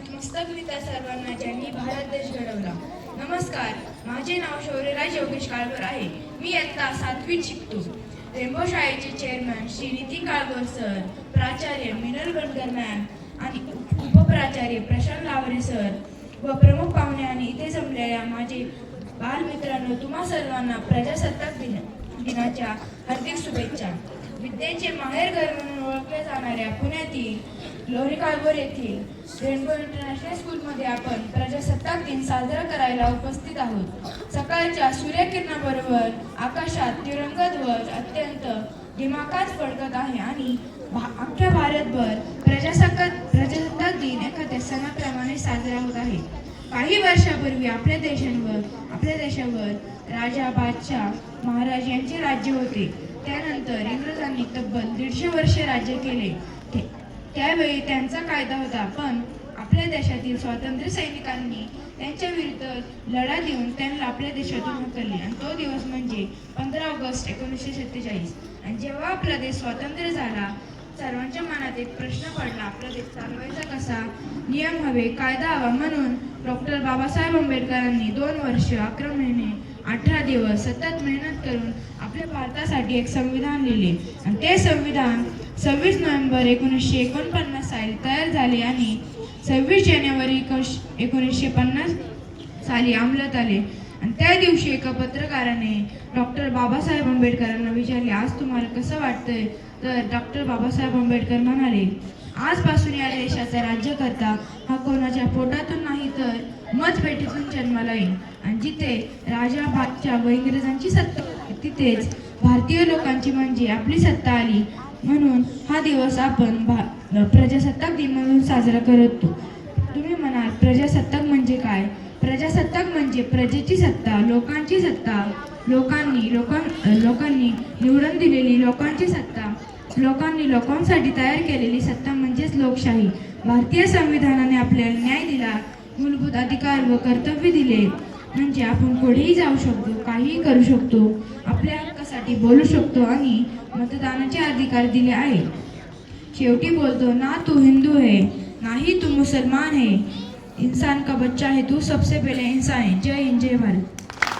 नतमस्तक मी त्या सर्वांना ज्यांनी भारत देश घडवला. नमस्कार, माझे नाव शौर्यराज योगेश काळभोर आहे. मी इयत्ता 7वीत शिकतो. रेनबो शाळेचे चेअरमन श्री नितीन काळभोर सर, प्राचार्य मिनल गणकर मॅम आणि उपप्राचार्य प्रशांत लावरे सर व प्रमुख पाहुणे आणि इथे जमलेल्या माझे बालमित्रांनो, तुम्हा सर्वांना प्रजासत्ताक दिनाच्या हार्दिक शुभेच्छा. विद्येचे माहेरघर म्हणून ओळखल्या जाणाऱ्या पुण्यातील लोहरी काळभोर येथील रेनबो इंटरनॅशनल स्कूलमध्ये आपण प्रजासत्ताक दिन साजरा करायला उपस्थित आहोत. सकाळच्या सूर्यकिरणाबरोबर आकाशात तिरंगा ध्वज अत्यंत दिमाखात फडकत आहे आणि अख्ख्या भारतभर प्रजासत्ताक दिन एखाद्या सणाप्रमाणे साजरा होत आहे. काही वर्षापूर्वी आपल्या देशावर राजा, बादशाह, महाराज यांचे राज्य होते. त्यानंतर इंग्रजांनी तब्बल 150 वर्षे राज्य केले. त्यावेळी त्यांचा कायदा होता, पण आपल्या देशातील स्वातंत्र्य सैनिकांनी त्यांच्या विरुद्ध लढा देऊन त्यांना आपल्या देशातून हकलले आणि तो दिवस म्हणजे 15 ऑगस्ट 1947. आणि जेव्हा आपला देश स्वतंत्र झाला, सर्वांच्या मनात एक प्रश्न पडला, आपला देश चालवायचा कसा? नियम हवे, कायदा हवा. म्हणून डॉक्टर बाबासाहेब आंबेडकरांनी 2 वर्ष 11 महिने 18 दिवस सतत मेहनत करून आपल्या भारतासाठी एक संविधान लिहिले आणि ते संविधान 26 नोव्हेंबर 1949 साली तयार झाले आणि 26 जानेवारी 1950 साली अंमलात आले. आणि त्या दिवशी एका पत्रकाराने डॉक्टर बाबासाहेब आंबेडकरांना विचारले, आज तुम्हाला कसं वाटतंय? तर डॉक्टर बाबासाहेब आंबेडकर म्हणाले, आजपासून या देशाचा राज्यकर्ता हा कोणाच्या पोटातून नाही तर मतपेटीतून जन्माला येईल. आणि जिथे राजा, बादशाह व इंग्रजांची सत्ता होती, तिथेच भारतीय लोकांची म्हणजे आपली सत्ता आली. म्हणून हा दिवस आपण प्रजासत्ताक दिन म्हणून साजरा करतो. तुम्ही म्हणाल, प्रजासत्ताक म्हणजे काय? प्रजासत्ताक म्हणजे प्रजेची सत्ता, लोकांची सत्ता, लोकांनी निवडून दिलेली लोकांची सत्ता, लोकांनी लोकांसाठी तयार केलेली सत्ता म्हणजेच लोकशाही. भारतीय संविधानाने आपल्याला न्याय दिला, मूलभूत अधिकार व कर्तव्य दिले, म्हणजे आपण कुठेही जाऊ शकतो, काहीही करू शकतो, आपल्या हक्कासाठी बोलू शकतो आणि मतदानाचे अधिकार दिले आहे. शेवटी बोलतो, ना तू हिंदू है ना ही तू मुसलमान है, इंसान का बच्चा है तू, सबसे पहले इंसान है. जय हिंद, जय भारत.